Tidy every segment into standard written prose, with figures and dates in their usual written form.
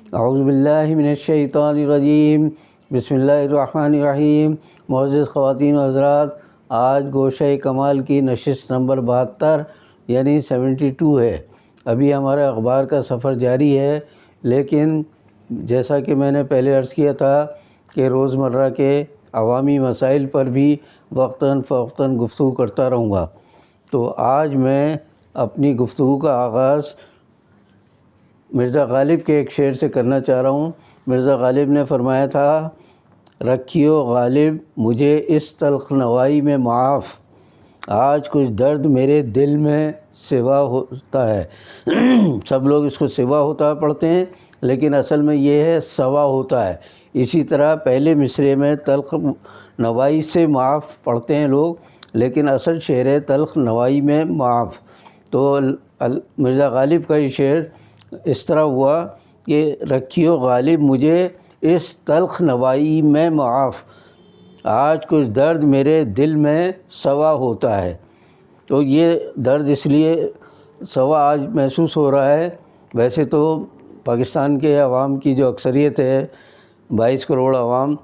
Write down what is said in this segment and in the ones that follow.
اعوذ باللہ من الشیطان الرجیم، بسم اللہ الرحمن الرحیم۔ معزز خواتین و حضرات، آج گوشہ کمال کی نشست نمبر 72 یعنی 72 ہے۔ ابھی ہمارا اخبار کا سفر جاری ہے، لیکن جیسا کہ میں نے پہلے عرض کیا تھا کہ روزمرہ کے عوامی مسائل پر بھی وقتاً فوقتاً گفتگو کرتا رہوں گا۔ تو آج میں اپنی گفتگو کا آغاز مرزا غالب کے ایک شعر سے کرنا چاہ رہا ہوں۔ مرزا غالب نے فرمایا تھا، رکھیو غالب مجھے اس تلخ نوائی میں معاف، آج کچھ درد میرے دل میں سوا ہوتا ہے۔ سب لوگ اس کو سوا ہوتا پڑھتے ہیں، لیکن اصل میں یہ ہے سوا ہوتا ہے۔ اسی طرح پہلے مصرعے میں تلخ نوائی سے معاف پڑھتے ہیں لوگ، لیکن اصل شعر ہے تلخ نوائی میں معاف۔ تو مرزا غالب کا یہ شعر اس طرح ہوا کہ رکھیو غالب مجھے اس تلخ نوائی میں معاف، آج کچھ درد میرے دل میں سوا ہوتا ہے۔ تو یہ درد اس لیے سوا آج محسوس ہو رہا ہے۔ ویسے تو پاکستان کے عوام کی جو اکثریت ہے 22 کروڑ عوام،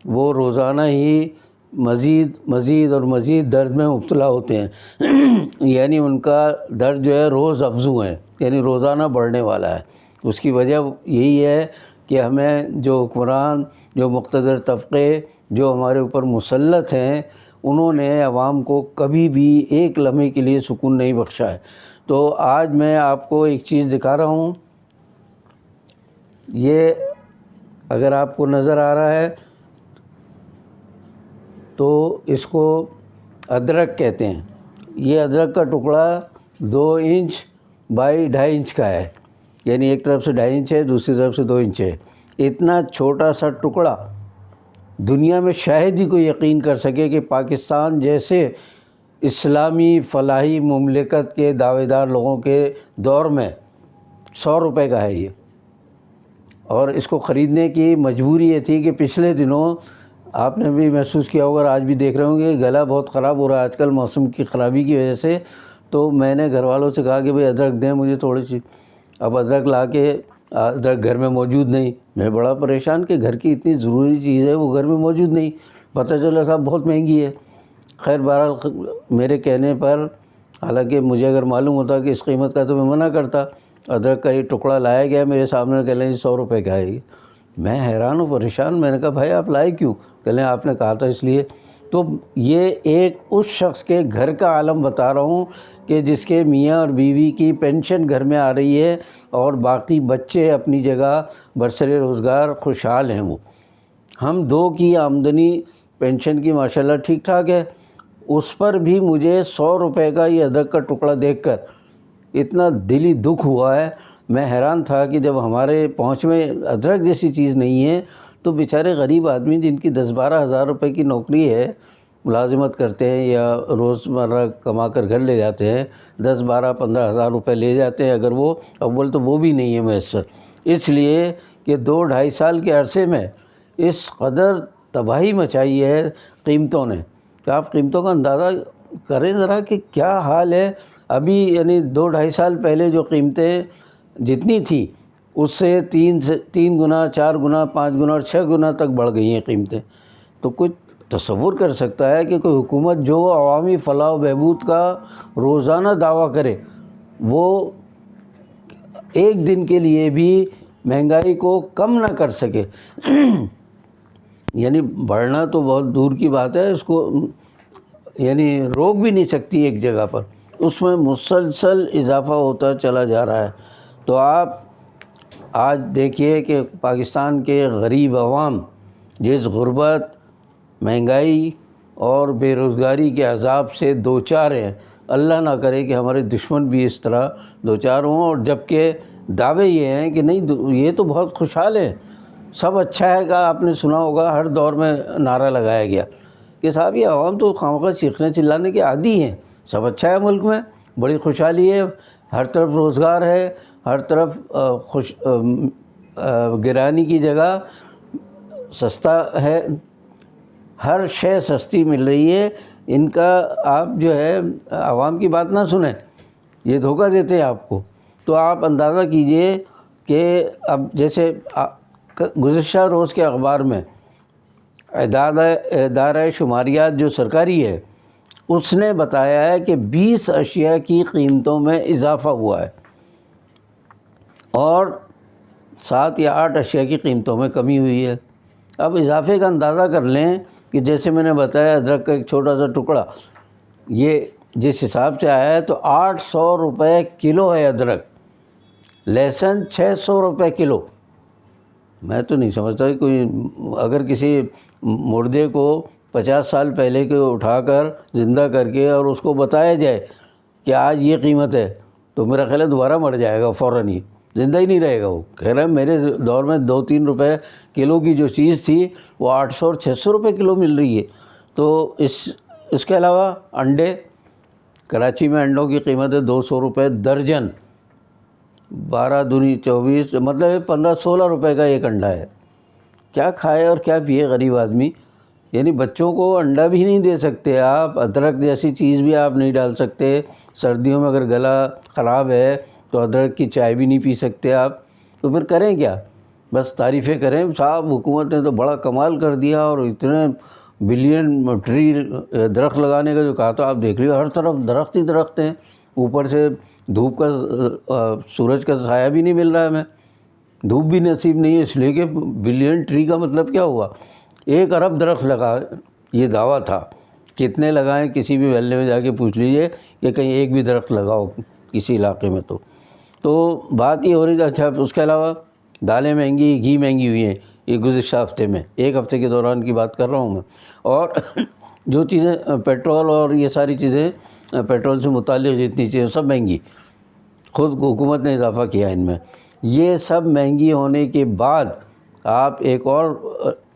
وہ روزانہ ہی مزید اور مزید درد میں مبتلا ہوتے ہیں، یعنی ان کا درد جو ہے روز افزوں ہے، یعنی روزانہ بڑھنے والا ہے۔ اس کی وجہ یہی ہے کہ ہمیں جو حکمران، جو مقتدر طبقے جو ہمارے اوپر مسلط ہیں، انہوں نے عوام کو کبھی بھی ایک لمحے کے لیے سکون نہیں بخشا ہے۔ تو آج میں آپ کو ایک چیز دکھا رہا ہوں، یہ اگر آپ کو نظر آ رہا ہے تو اس کو ادرک کہتے ہیں۔ یہ ادرک کا ٹکڑا 2 انچ بائی 2.5 انچ کا ہے، یعنی ایک طرف سے 2.5 انچ ہے، دوسری طرف سے 2 انچ ہے۔ اتنا چھوٹا سا ٹکڑا دنیا میں شاید ہی کوئی یقین کر سکے کہ پاکستان جیسے اسلامی فلاحی مملکت کے دعوے دار لوگوں کے دور میں 100 روپے کا ہے یہ۔ اور اس کو خریدنے کی مجبوری یہ تھی کہ پچھلے دنوں آپ نے بھی محسوس کیا ہوگا، آج بھی دیکھ رہے ہوں گے، گلا بہت خراب ہو رہا ہے آج کل موسم کی خرابی کی وجہ سے۔ تو میں نے گھر والوں سے کہا کہ بھئی ادرک دیں مجھے تھوڑی سی۔ اب ادرک لا کے، ادرک گھر میں موجود نہیں۔ میں بڑا پریشان کہ گھر کی اتنی ضروری چیز ہے وہ گھر میں موجود نہیں، پتہ چلا صاحب بہت مہنگی ہے۔ خیر بہرحال میرے کہنے پر، حالانکہ مجھے اگر معلوم ہوتا کہ اس قیمت کا تو میں منع کرتا، ادرک کا یہ ٹکڑا لایا گیا میرے سامنے، کہہ لیں 100 روپے کا ہے یہ۔ میں حیران و پریشان، میں نے کہا بھائی آپ لائے کیوں؟ کہہ لیں آپ نے کہا تھا اس لیے۔ تو یہ ایک اس شخص کے گھر کا عالم بتا رہا ہوں کہ جس کے میاں اور بیوی کی پینشن گھر میں آ رہی ہے اور باقی بچے اپنی جگہ برسر روزگار خوشحال ہیں۔ وہ ہم 2 کی آمدنی پینشن کی ماشاءاللہ ٹھیک ٹھاک ہے، اس پر بھی مجھے 100 روپے کا یہ ادرک کا ٹکڑا دیکھ کر اتنا دلی دکھ ہوا ہے۔ میں حیران تھا کہ جب ہمارے پہنچ میں ادرک جیسی چیز نہیں ہے تو بیچارے غریب آدمی جن کی 10-12 ہزار روپے کی نوکری ہے، ملازمت کرتے ہیں یا روزمرہ کما کر گھر لے جاتے ہیں، 10-12-15 ہزار روپے لے جاتے ہیں، اگر وہ اول تو وہ بھی نہیں ہے میسر، اس لیے کہ 2-2.5 سال کے عرصے میں اس قدر تباہی مچائی ہے قیمتوں نے کہ آپ قیمتوں کا اندازہ کریں ذرا کہ کیا حال ہے۔ ابھی یعنی 2-2.5 سال پہلے جو قیمتیں جتنی تھیں اس سے 3 گنا، 4 گنا، 5 گنا اور 6 گنا تک بڑھ گئی ہیں قیمتیں۔ تو کوئی تصور کر سکتا ہے کہ کوئی حکومت جو عوامی فلاح و بہبود کا روزانہ دعویٰ کرے، وہ ایک دن کے لیے بھی مہنگائی کو کم نہ کر سکے؟ یعنی بڑھنا تو بہت دور کی بات ہے، اس کو یعنی روک بھی نہیں سکتی ایک جگہ پر، اس میں مسلسل اضافہ ہوتا چلا جا رہا ہے۔ تو آپ آج دیکھیے کہ پاکستان کے غریب عوام جس غربت، مہنگائی اور بے روزگاری کے عذاب سے دوچار ہیں، اللہ نہ کرے کہ ہمارے دشمن بھی اس طرح دوچار ہوں، اور جبکہ دعوے یہ ہیں کہ نہیں یہ تو بہت خوشحال ہے، سب اچھا ہے۔ کہ آپ نے سنا ہوگا ہر دور میں نعرہ لگایا گیا کہ صاحب یہ عوام تو خواہ چیخنے چلانے کے عادی ہیں، سب اچھا ہے، ملک میں بڑی خوشحالی ہے، ہر طرف روزگار ہے، ہر طرف گرانی کی جگہ سستا ہے، ہر شے سستی مل رہی ہے۔ ان کا آپ جو ہے عوام کی بات نہ سنیں، یہ دھوکہ دیتے ہیں آپ کو۔ تو آپ اندازہ کیجئے کہ اب جیسے گزشتہ روز کے اخبار میں ادارہ شماریات جو سرکاری ہے اس نے بتایا ہے کہ 20 اشیاء کی قیمتوں میں اضافہ ہوا ہے اور 7 یا 8 اشیاء کی قیمتوں میں کمی ہوئی ہے۔ اب اضافے کا اندازہ کر لیں کہ جیسے میں نے بتایا ادرک کا ایک چھوٹا سا ٹکڑا یہ جس حساب سے آیا ہے تو 800 روپے کلو ہے ادرک، لہسن 600 روپے کلو۔ میں تو نہیں سمجھتا کہ کوئی اگر کسی مردے کو 50 سال پہلے کے اٹھا کر زندہ کر کے اور اس کو بتایا جائے کہ آج یہ قیمت ہے تو میرا خیال ہے دوبارہ مر جائے گا فوراً ہی، زندہ ہی نہیں رہے گا وہ۔ کہہ رہا ہے میرے دور میں 2-3 روپے کلو کی جو چیز تھی وہ 800 اور 600 روپے کلو مل رہی ہے۔ تو اس کے علاوہ انڈے، کراچی میں انڈوں کی قیمت ہے 200 روپے درجن، 12 دونی 24، مطلب 15-16 روپے کا ایک انڈا ہے۔ کیا کھائے اور کیا پیے غریب آدمی؟ یعنی بچوں کو انڈا بھی نہیں دے سکتے آپ، ادرک جیسی چیز بھی آپ نہیں ڈال سکتے، سردیوں میں اگر گلا خراب ہے تو ادرک کی چائے بھی نہیں پی سکتے آپ، تو پھر کریں کیا؟ بس تعریفیں کریں صاحب حکومت نے تو بڑا کمال کر دیا اور اتنے بلین ٹری درخت لگانے کا جو کہا تھا، آپ دیکھ لیے ہر طرف درخت ہی درخت ہیں، اوپر سے دھوپ کا سورج کا سایہ بھی نہیں مل رہا ہے ہمیں، دھوپ بھی نصیب نہیں ہے، اس لیے کہ بلین ٹری کا مطلب کیا ہوا؟ 1 ارب درخت لگا، یہ دعویٰ تھا۔ کتنے لگائیں کسی بھی محلے میں جا کے پوچھ لیجئے کہ کہیں ایک بھی درخت لگاؤ کسی علاقے میں، تو بات یہ ہو رہی تھی۔ اچھا اس کے علاوہ دالیں مہنگی، گھی مہنگی ہوئی ہیں یہ گزشتہ ہفتے میں، 1 ہفتے کے دوران کی بات کر رہا ہوں میں، اور جو چیزیں پیٹرول اور یہ ساری چیزیں پیٹرول سے متعلق جتنی چیزیں سب مہنگی، خود حکومت نے اضافہ کیا ان میں۔ یہ سب مہنگی ہونے کے بعد آپ ایک اور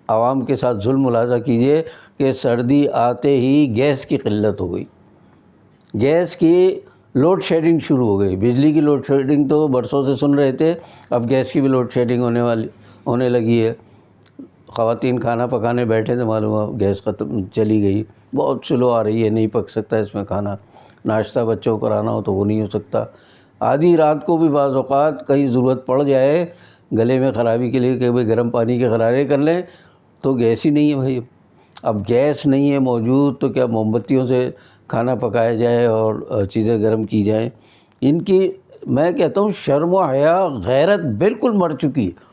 عوام کے ساتھ ظلم ملاحظہ کیجئے کہ سردی آتے ہی گیس کی قلت ہو گئی، گیس کی لوڈ شیڈنگ شروع ہو گئی۔ بجلی کی لوڈ شیڈنگ تو برسوں سے سن رہے تھے، اب گیس کی بھی لوڈ شیڈنگ ہونے لگی ہے۔ خواتین کھانا پکانے بیٹھے تھے، معلوم ہوا گیس ختم چلی گئی، بہت سلو آ رہی ہے، نہیں پک سکتا اس میں کھانا، ناشتہ بچوں کو کرانا ہو تو وہ نہیں ہو سکتا۔ آدھی رات کو بھی بعض اوقات کہیں ضرورت پڑ جائے گلے میں خرابی کے لیے کہ بھئی گرم پانی کے غرارے کر لیں تو گیس ہی نہیں ہے بھائی۔ اب گیس نہیں ہے موجود تو کیا موم بتیوں سے کھانا پکایا جائے اور چیزیں گرم کی جائیں؟ ان کی میں کہتا ہوں شرم و حیا غیرت بالکل مر چکی ہے۔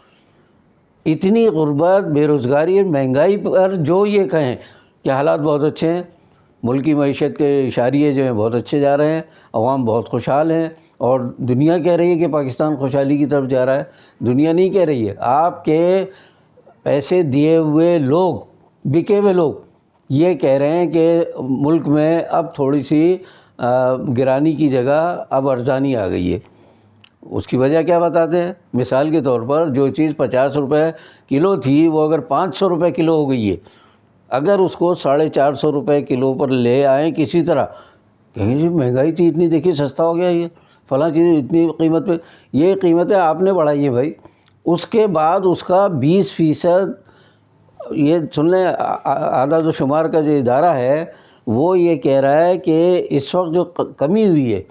اتنی غربت، بے روزگاری اور مہنگائی پر جو یہ کہیں کہ حالات بہت اچھے ہیں، ملکی معیشت کے اشاریے جو ہیں بہت اچھے جا رہے ہیں، عوام بہت خوشحال ہیں، اور دنیا کہہ رہی ہے کہ پاکستان خوشحالی کی طرف جا رہا ہے۔ دنیا نہیں کہہ رہی ہے، آپ کے پیسے دیے ہوئے لوگ، بکے ہوئے لوگ یہ کہہ رہے ہیں کہ ملک میں اب تھوڑی سی گرانی کی جگہ اب ارزانی آ گئی ہے۔ اس کی وجہ کیا بتاتے ہیں؟ مثال کے طور پر جو چیز 50 روپے کلو تھی وہ اگر 500 روپے کلو ہو گئی ہے، اگر اس کو 450 روپے کلو پر لے آئیں کسی طرح، کہیں جی مہنگائی تھی اتنی، دیکھیے سستا ہو گیا یہ فلاں چیز اتنی قیمت پہ، یہ قیمتیں آپ نے بڑھائی ہیں بھائی۔ اس کے بعد اس کا 20%، یہ سن لیں اعداد و شمار کا جو ادارہ ہے وہ یہ کہہ رہا ہے کہ اس وقت جو کمی ہوئی ہے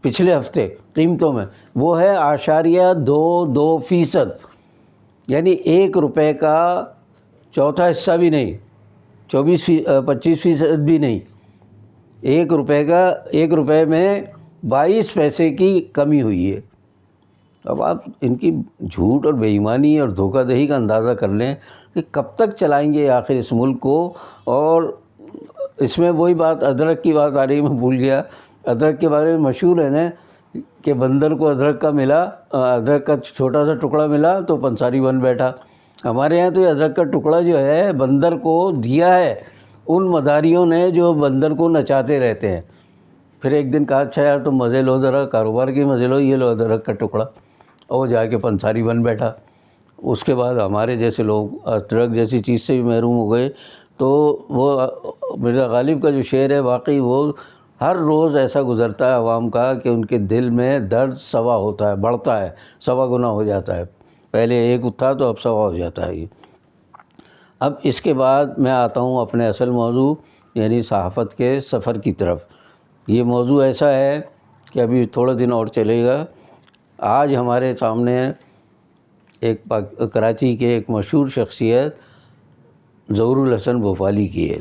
پچھلے ہفتے قیمتوں میں وہ ہے 0.22%، یعنی 1 روپے کا چوتھا حصہ بھی نہیں، 25% بھی نہیں، 1 روپے کا 1 روپے میں 22 پیسے کی کمی ہوئی ہے۔ اب آپ ان کی جھوٹ اور بے ایمانی اور دھوکہ دہی کا اندازہ کر لیں کہ کب تک چلائیں گے آخر اس ملک کو۔ اور اس میں وہی بات ادرک کی بات آ رہی، میں بھول گیا، ادرک کے بارے میں مشہور ہے نا کہ بندر کو ادرک کا ملا، ادرک کا چھوٹا سا ٹکڑا ملا تو پنساری بن بیٹھا۔ ہمارے یہاں تو یہ ادرک کا ٹکڑا جو ہے بندر کو دیا ہے ان مداریوں نے جو بندر کو نچاتے رہتے ہیں، پھر ایک دن کہا اچھا یار تم مزے لو، ذرا کاروبار کی مزے لو، یہ لو ادرک کا ٹکڑا، اور وہ جا کے پنساری بن بیٹھا۔ اس کے بعد ہمارے جیسے لوگ ادرک جیسی چیز سے بھی محروم ہو گئے۔ تو وہ مرزا غالب کا جو شعر ہے واقعی وہ ہر روز ایسا گزرتا ہے عوام کا کہ ان کے دل میں درد سوا ہوتا ہے، بڑھتا ہے، سوا گنا ہو جاتا ہے، پہلے 1 تھا تو اب سوا ہو جاتا ہے یہ۔ اب اس کے بعد میں آتا ہوں اپنے اصل موضوع یعنی صحافت کے سفر کی طرف۔ یہ موضوع ایسا ہے کہ ابھی تھوڑے دن اور چلے گا۔ آج ہمارے سامنے ایک کراچی کے ایک مشہور شخصیت ظہور الحسن بھوپالی کی ہے۔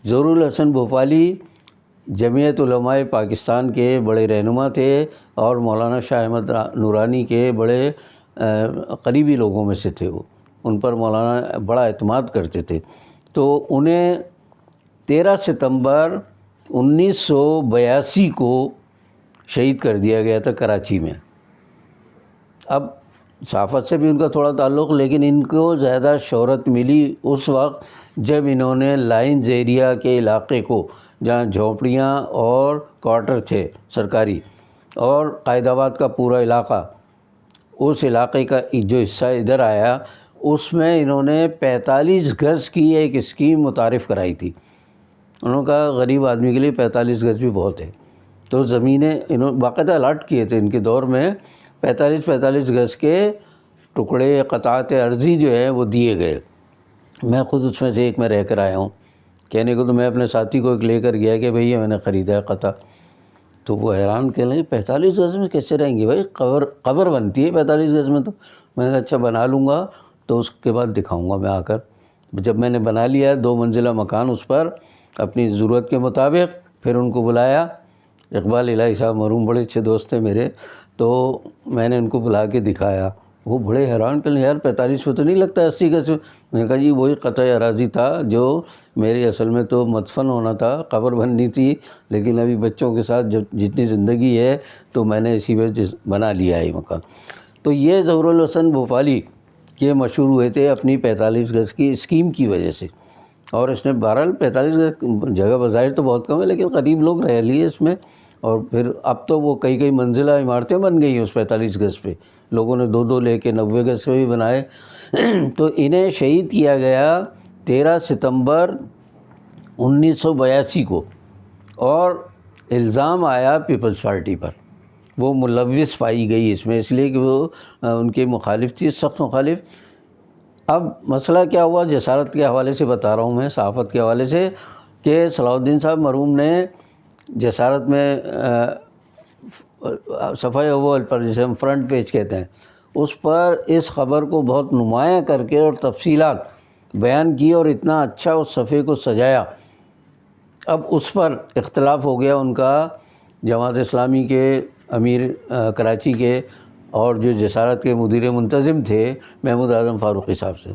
ظہور الحسن بھوپالی جمعیت علماء پاکستان کے بڑے رہنما تھے اور مولانا شاہ احمد نورانی کے بڑے قریبی لوگوں میں سے تھے۔ وہ ان پر مولانا بڑا اعتماد کرتے تھے۔ تو انہیں 13 ستمبر 1982 کو شہید کر دیا گیا تھا کراچی میں۔ اب صحافت سے بھی ان کا تھوڑا تعلق، لیکن ان کو زیادہ شہرت ملی اس وقت جب انہوں نے لائنز ایریا کے علاقے کو، جہاں جھونپڑیاں اور کوارٹر تھے سرکاری، اور قائد آباد کا پورا علاقہ، اس علاقے کا جو حصہ ادھر آیا، اس میں انہوں نے 45 گز کی ایک اسکیم متعارف کرائی تھی۔ انہوں نے کہا غریب آدمی کے لیے 45 گز بھی بہت ہے، تو زمینیں انہوں باقاعدہ الاٹ کیے تھے۔ ان کے دور میں 45 گز کے ٹکڑے، قطعات ارضی جو ہے وہ دیے گئے۔ میں خود اس میں سے ایک میں رہ کر آیا ہوں۔ کہنے کو تو میں اپنے ساتھی کو ایک لے کر گیا کہ بھئی یہ میں نے خریدا ہے قطع، تو وہ حیران کہ لیں 45 گز میں کیسے رہیں گے بھائی، قبر بنتی ہے 45 گز میں۔ تو میں نے کہا اچھا بنا لوں گا، تو اس کے بعد دکھاؤں گا میں آ کر۔ جب میں نے بنا لیا 2 منزلہ مکان اس پر اپنی ضرورت کے مطابق، پھر ان کو بلایا۔ اقبال الہی صاحب مرحوم بڑے اچھے دوست تھے میرے، تو میں نے ان کو بلا کے دکھایا۔ وہ بڑے حیران کہ یار 45 پہ تو نہیں لگتا 80 گز میں۔ میں نے کہا جی وہی قطع اراضی تھا جو میری اصل میں تو مدفن ہونا تھا، قبر بننی تھی، لیکن ابھی بچوں کے ساتھ جتنی زندگی ہے تو میں نے اسی وجہ بنا لیا ہے یہ مکان۔ تو یہ ظہور الحسن بھوپالی کے مشہور ہوئے تھے اپنی 45 گز کی اسکیم کی وجہ سے، اور اس نے بہرحال 45 گز جگہ بظاہر تو بہت کم ہے، لیکن قریب لوگ رہ لیے اس میں، اور پھر اب تو وہ کئی منزلہ عمارتیں بن گئی ہیں اس 45 گز پہ، لوگوں نے 2 لے کے 90 گز پہ بھی بنائے۔ تو انہیں شہید کیا گیا 13 ستمبر 1982 کو، اور الزام آیا پیپلز پارٹی پر، وہ ملوث پائی گئی اس میں، اس لیے کہ وہ ان کے مخالف تھی، سخت مخالف۔ اب مسئلہ کیا ہوا، جسارت کے حوالے سے بتا رہا ہوں میں، صحافت کے حوالے سے، کہ صلاح الدین صاحب مرحوم نے جسارت میں صفحہ اول پر، جسے ہم فرنٹ پیج کہتے ہیں، اس پر اس خبر کو بہت نمایاں کر کے اور تفصیلات بیان کی، اور اتنا اچھا اس صفحے کو سجایا۔ اب اس پر اختلاف ہو گیا ان کا جماعت اسلامی کے امیر کراچی کے اور جو جسارت کے مدیر منتظم تھے محمود اعظم فاروقی صاحب سے۔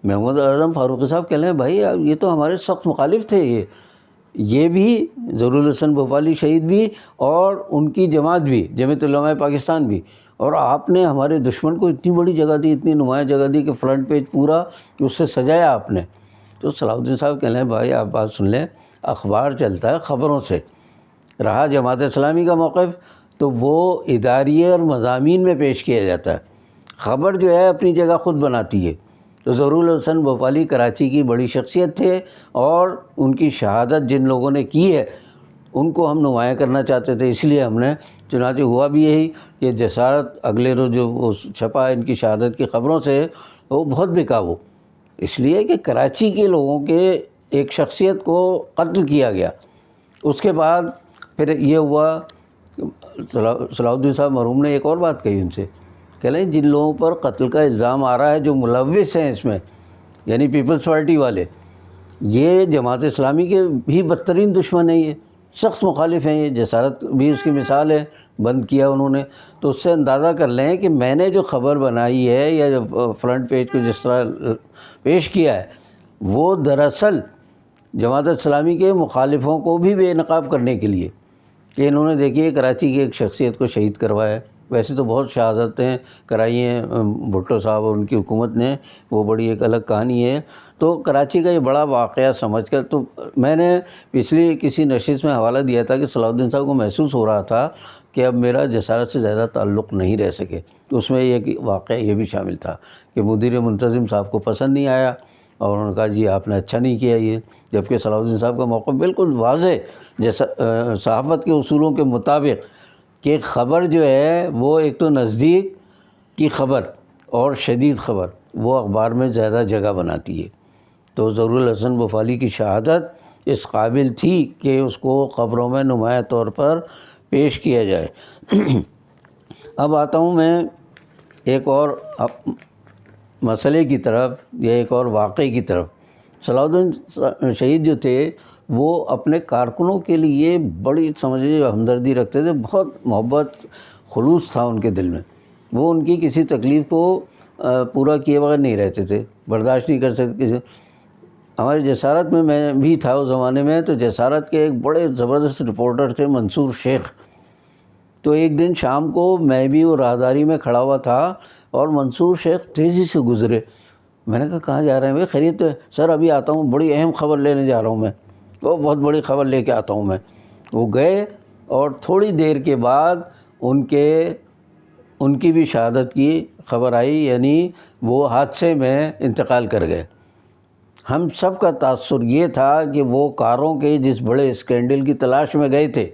محمود اعظم فاروقی صاحب کہہ لیں بھائی یہ تو ہمارے سخت مخالف تھے، یہ بھی ظہور الحسن بھوپالی شہید بھی، اور ان کی جماعت بھی، جمعیت علماء پاکستان بھی، اور آپ نے ہمارے دشمن کو اتنی بڑی جگہ دی، اتنی نمایاں جگہ دی کہ فرنٹ پیج پورا اس سے سجایا آپ نے۔ تو صلاح الدین صاحب کہہ لیں بھائی آپ بات سن لیں، اخبار چلتا ہے خبروں سے، رہا جماعت اسلامی کا موقف تو وہ اداریے اور مضامین میں پیش کیا جاتا ہے، خبر جو ہے اپنی جگہ خود بناتی ہے۔ تو ظہور الحسن بھوپالی کراچی کی بڑی شخصیت تھے، اور ان کی شہادت جن لوگوں نے کی ہے ان کو ہم نمایاں کرنا چاہتے تھے، اس لیے ہم نے، چنانچہ ہوا بھی یہی کہ جسارت اگلے روز جو وہ چھپا ان کی شہادت کی خبروں سے، وہ بہت بکا، وہ اس لیے کہ کراچی کے لوگوں کے ایک شخصیت کو قتل کیا گیا۔ اس کے بعد پھر یہ ہوا، صلاح الدین صاحب مرحوم نے ایک اور بات کہی ان سے، کہ لیں جن لوگوں پر قتل کا الزام آ رہا ہے، جو ملوث ہیں اس میں، یعنی پیپلز پارٹی والے، یہ جماعت اسلامی کے بھی بدترین دشمن ہیں، یہ سخت مخالف ہیں، یہ جسارت بھی اس کی مثال ہے، بند کیا انہوں نے۔ تو اس سے اندازہ کر لیں کہ میں نے جو خبر بنائی ہے یا جو فرنٹ پیج کو جس طرح پیش کیا ہے، وہ دراصل جماعت اسلامی کے مخالفوں کو بھی بے نقاب کرنے کے لیے، کہ انہوں نے دیکھیے کراچی کی ایک شخصیت کو شہید کروایا ہے۔ ویسے تو بہت شہادتیں کرائی ہیں بھٹو صاحب اور ان کی حکومت نے، وہ بڑی ایک الگ کہانی ہے۔ تو کراچی کا یہ بڑا واقعہ سمجھ کر، تو میں نے پچھلی کسی نشست میں حوالہ دیا تھا کہ صلاح الدین صاحب کو محسوس ہو رہا تھا کہ اب میرا جسارت سے زیادہ تعلق نہیں رہ سکے، تو اس میں یہ واقعہ یہ بھی شامل تھا کہ مدیر منتظم صاحب کو پسند نہیں آیا، اور انہوں نے کہا جی آپ نے اچھا نہیں کیا یہ، جبکہ صلاح الدین صاحب کا موقف بالکل واضح جیسا صحافت کے اصولوں کے مطابق، کہ خبر جو ہے وہ ایک تو نزدیک کی خبر اور شدید خبر وہ اخبار میں زیادہ جگہ بناتی ہے۔ تو ظہور الحسن بھوپالی کی شہادت اس قابل تھی کہ اس کو خبروں میں نمایاں طور پر پیش کیا جائے۔ اب آتا ہوں میں ایک اور مسئلے کی طرف یا ایک اور واقعے کی طرف، صلاح الدین شہید جو تھے وہ اپنے کارکنوں کے لیے بڑی سمجھیے ہمدردی رکھتے تھے، بہت محبت خلوص تھا ان کے دل میں، وہ ان کی کسی تکلیف کو پورا کیے بغیر نہیں رہتے تھے، برداشت نہیں کر سکتے کسی۔ ہمارے جسارت میں بھی تھا اس زمانے میں، تو جسارت کے ایک بڑے زبردست رپورٹر تھے منصور شیخ۔ تو ایک دن شام کو میں بھی وہ راہداری میں کھڑا ہوا تھا اور منصور شیخ تیزی سے گزرے۔ میں نے کہا کہاں جا رہے ہیں بھائی؟ خیریت ہے؟ سر ابھی آتا ہوں، بڑی اہم خبر لینے جا رہا ہوں میں، وہ بہت بڑی خبر لے کے آتا ہوں میں۔ وہ گئے اور تھوڑی دیر کے بعد ان کی بھی شہادت کی خبر آئی، یعنی وہ حادثے میں انتقال کر گئے۔ ہم سب کا تاثر یہ تھا کہ وہ کاروں کے جس بڑے اسکینڈل کی تلاش میں گئے تھے،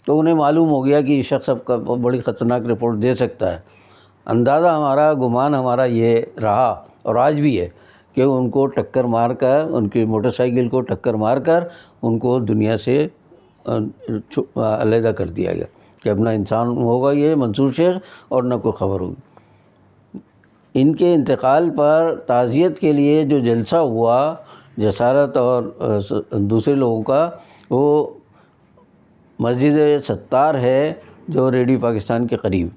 تو انہیں معلوم ہو گیا کہ یہ شخص اب کا بڑی خطرناک رپورٹ دے سکتا ہے۔ اندازہ ہمارا، گمان ہمارا یہ رہا اور آج بھی ہے کہ ان کو ٹکر مار کر، ان کی موٹر سائیکل کو ٹکر مار کر ان کو دنیا سے علیحدہ کر دیا گیا کہ اپنا انسان ہوگا یہ منصور شیخ اور نہ کوئی خبر ہوگی۔ ان کے انتقال پر تعزیت کے لیے جو جلسہ ہوا جسارت اور دوسرے لوگوں کا، وہ مسجد ستار ہے جو ریڈیو پاکستان کے قریب،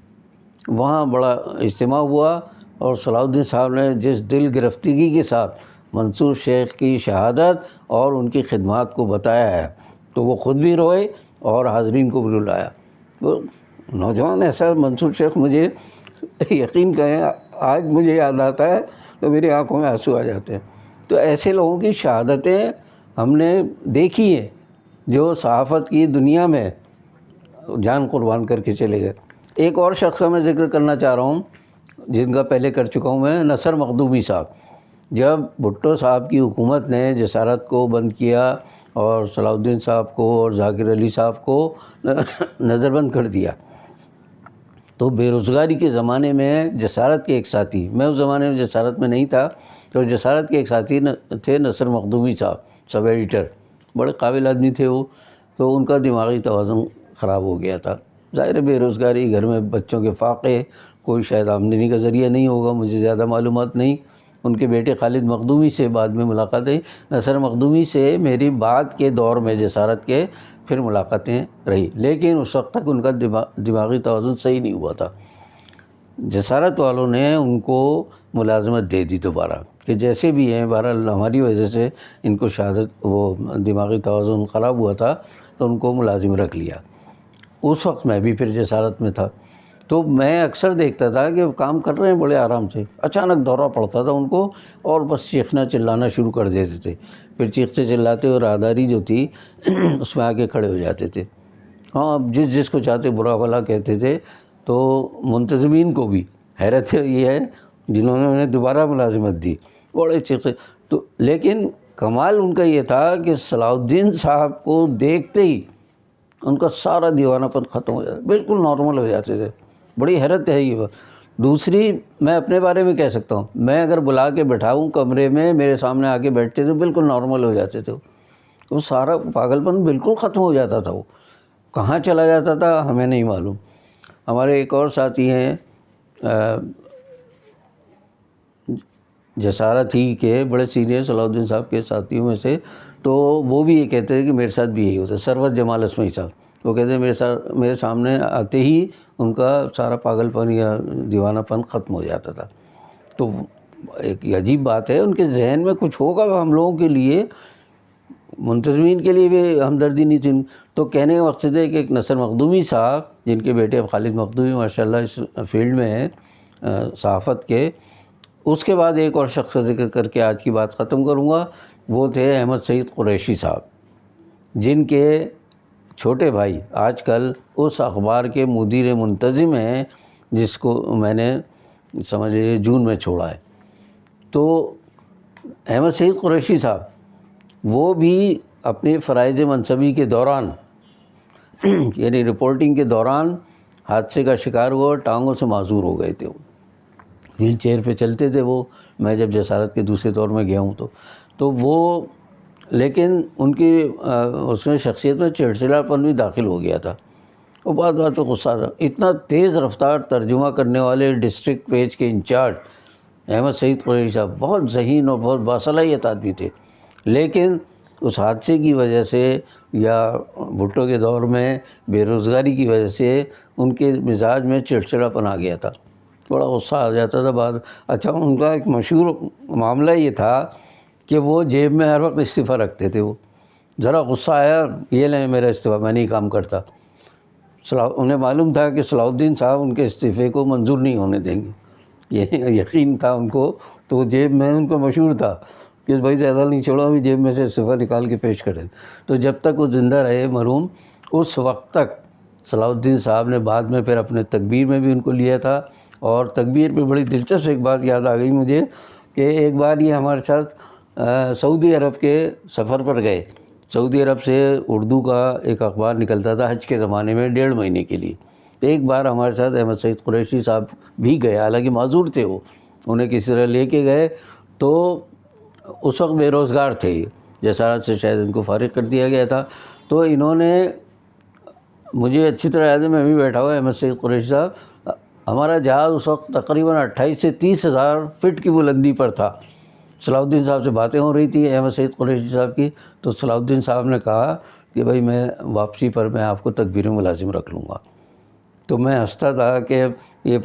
وہاں بڑا اجتماع ہوا اور صلاح الدین صاحب نے جس دل گرفتگی کے ساتھ منصور شیخ کی شہادت اور ان کی خدمات کو بتایا ہے، تو وہ خود بھی روئے اور حاضرین کو بھی رلایا۔ وہ نوجوان ایسا منصور شیخ، مجھے یقین کریں آج مجھے یاد آتا ہے تو میری آنکھوں میں آنسو آ جاتے ہیں۔ تو ایسے لوگوں کی شہادتیں ہم نے دیکھی ہیں جو صحافت کی دنیا میں جان قربان کر کے چلے گئے۔ ایک اور شخص کا میں ذکر کرنا چاہ رہا ہوں جن کا پہلے کر چکا ہوں میں، نصر مخدومی صاحب۔ جب بھٹو صاحب کی حکومت نے جسارت کو بند کیا اور صلاح الدین صاحب کو اور ذاکر علی صاحب کو نظر بند کر دیا، تو بے روزگاری کے زمانے میں جسارت کے ایک ساتھی، میں اس زمانے میں جسارت میں نہیں تھا، تو جسارت کے ایک ساتھی تھے نصر مخدومی صاحب، سب ایڈیٹر، بڑے قابل آدمی تھے وہ، تو ان کا دماغی توازن خراب ہو گیا تھا۔ ظاہر بے روزگاری، گھر میں بچوں کے فاقے، کوئی شاید آمدنی کا ذریعہ نہیں ہوگا، مجھے زیادہ معلومات نہیں۔ ان کے بیٹے خالد مخدومی سے بعد میں ملاقات ہوئی، نصر مخدومی سے میری بعد کے دور میں جسارت کے پھر ملاقاتیں رہی، لیکن اس وقت تک ان کا دماغی توازن صحیح نہیں ہوا تھا۔ جسارت والوں نے ان کو ملازمت دے دی دوبارہ کہ جیسے بھی ہیں، بہرحال ہماری وجہ سے ان کو شہادت، وہ دماغی توازن خراب ہوا تھا تو ان کو ملازم رکھ لیا۔ اس وقت میں بھی پھر جسارت میں تھا، تو میں اکثر دیکھتا تھا کہ وہ کام کر رہے ہیں بڑے آرام سے، اچانک دورہ پڑتا تھا ان کو اور بس چیخنا چلانا شروع کر دیتے تھے، پھر چیختے چلاتے اور راہداری جو تھی اس میں آ کے کھڑے ہو جاتے تھے۔ ہاں، اب جس کو چاہتے برا بھلا کہتے تھے، تو منتظمین کو بھی حیرت یہ ہے جنہوں نے انہیں دوبارہ ملازمت دی، بڑے چیختے تو، لیکن کمال ان کا یہ تھا کہ صلاح الدین صاحب کو دیکھتے ہی ان کا سارا دیوانہ پن ختم ہو جاتا، بالکل نارمل ہو جاتے تھے۔ بڑی حیرت ہے یہ بات۔ دوسری، میں اپنے بارے میں کہہ سکتا ہوں، میں اگر بلا کے بٹھاؤں کمرے میں، میرے سامنے آ کے بیٹھتے تھے، بالکل نارمل ہو جاتے تھے، وہ سارا پاگل پن بالکل ختم ہو جاتا تھا۔ وہ کہاں چلا جاتا تھا ہمیں نہیں معلوم۔ ہمارے ایک اور ساتھی ہیں جسارت ہی کے بڑے سینئر صلاح الدین صاحب کے ساتھیوں میں سے، تو وہ بھی یہ کہتے ہیں کہ میرے ساتھ بھی یہی ہوتا ہے، سروت جمال اسمعی صاحب، وہ کہتے ہیں میرے سامنے آتے ہی ان کا سارا پاگل پن یا دیوانہ پن ختم ہو جاتا تھا۔ تو ایک عجیب بات ہے، ان کے ذہن میں کچھ ہوگا ہم لوگوں کے لیے، منتظمین کے لیے بھی ہمدردی نہیں تھی۔ تو کہنے کا مقصد ہے کہ ایک نصر مخدومی صاحب، جن کے بیٹے اب خالد مخدومی ماشاءاللہ اس فیلڈ میں ہیں صحافت کے، اس کے بعد ایک اور شخص کا ذکر کر کے آج کی بات ختم کروں گا، وہ تھے احمد سعید قریشی صاحب، جن کے چھوٹے بھائی آج کل اس اخبار کے مدیر منتظم ہیں جس کو میں نے سمجھ لیجیے جون میں چھوڑا ہے۔ تو احمد سعید قریشی صاحب وہ بھی اپنے فرائض منصبی کے دوران یعنی رپورٹنگ کے دوران حادثے کا شکار ہوا اور ٹانگوں سے معذور ہو گئے تھے۔ وہ ویل چیئر پہ چلتے تھے وہ، میں جب جسارت کے دوسرے دور میں گیا ہوں تو وہ، لیکن ان کی اس میں شخصیت میں چڑچڑاپن بھی داخل ہو گیا تھا وہ بات بات پہ غصہ تھا. اتنا تیز رفتار ترجمہ کرنے والے ڈسٹرکٹ پیج کے انچارج احمد سعید قریشی صاحب بہت ذہین اور بہت باصلاحیت آدمی تھے، لیکن اس حادثے کی وجہ سے یا بھٹو کے دور میں بے روزگاری کی وجہ سے ان کے مزاج میں چڑچڑاپن آ گیا تھا، بڑا غصہ آ جاتا تھا بعد. اچھا ان کا ایک مشہور معاملہ یہ تھا کہ وہ جیب میں ہر وقت استعفیٰ رکھتے تھے. وہ ذرا غصہ آیا یہ لیں میرا استعفیٰ، میں نہیں کام کرتا. انہیں معلوم تھا کہ صلاح الدین صاحب ان کے استعفے کو منظور نہیں ہونے دیں گے، یہ یقین تھا ان کو. تو جیب میں ان کو مشہور تھا کہ بھائی زیادہ نہیں چھوڑو، ابھی جیب میں سے استعفیٰ نکال کے پیش کریں. تو جب تک وہ زندہ رہے مرحوم، اس وقت تک صلاح الدین صاحب نے بعد میں پھر اپنے تکبیر میں بھی ان کو لیا تھا. اور تکبیر پہ بڑی دلچسپ ایک بات یاد آ گئی مجھے کہ ایک بار یہ ہمارے ساتھ سعودی عرب کے سفر پر گئے. سعودی عرب سے اردو کا ایک اخبار نکلتا تھا حج کے زمانے میں 1.5 مہینے کے لیے. ایک بار ہمارے ساتھ احمد سعید قریشی صاحب بھی گئے، حالانکہ معذور تھے، وہ انہیں کسی طرح لے کے گئے. تو اس وقت بے روزگار تھے، جسارت سے شاید ان کو فارغ کر دیا گیا تھا. تو انہوں نے، مجھے اچھی طرح یاد ہے میں بھی بیٹھا ہوا احمد سعید قریشی صاحب، ہمارا جہاز اس وقت تقریباً 28 سے 30 ہزار فٹ کی بلندی پر تھا. صلاح الدین صاحب سے باتیں ہو رہی تھی احمد سعید قریشی صاحب کی. تو صلاح الدین صاحب نے کہا کہ بھائی میں واپسی پر میں آپ کو تکبیر میں ملازم رکھ لوں گا. تو میں ہنستا تھا کہ یہ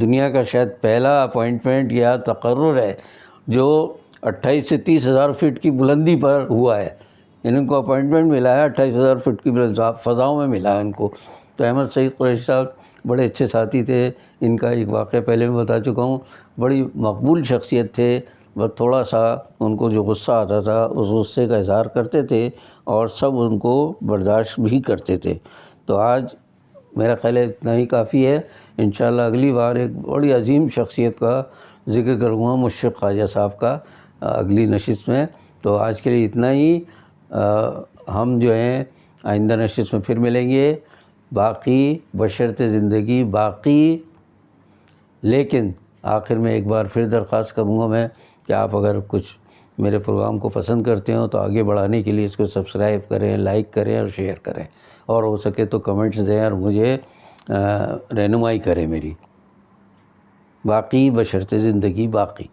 دنیا کا شاید پہلا اپوائنٹمنٹ یا تقرر ہے جو 28 سے 30 ہزار فٹ کی بلندی پر ہوا ہے. ان کو اپوائنٹمنٹ ملا ہے 28 ہزار فٹ کی فضاؤں میں ملا ہے ان کو. تو احمد سعید قریشی صاحب بڑے اچھے ساتھی تھے. ان کا ایک واقعہ پہلے میں بتا چکا ہوں. بڑی مقبول شخصیت تھے، بس تھوڑا سا ان کو جو غصہ آتا تھا اس غصے کا اظہار کرتے تھے اور سب ان کو برداشت بھی کرتے تھے. تو آج میرا خیال ہے اتنا ہی کافی ہے. انشاءاللہ اگلی بار ایک بڑی عظیم شخصیت کا ذکر کروں گا، مشفق خواجہ صاحب کا، اگلی نشست میں. تو آج کے لیے اتنا ہی. ہم جو ہیں آئندہ نشست میں پھر ملیں گے. باقی بشرط زندگی باقی. لیکن آخر میں ایک بار پھر درخواست کروں گا میں کہ آپ اگر کچھ میرے پروگرام کو پسند کرتے ہوں تو آگے بڑھانے کے لیے اس کو سبسکرائب کریں، لائک کریں اور شیئر کریں، اور ہو سکے تو کمنٹس دیں اور مجھے رہنمائی کریں میری. باقی بشرط زندگی باقی.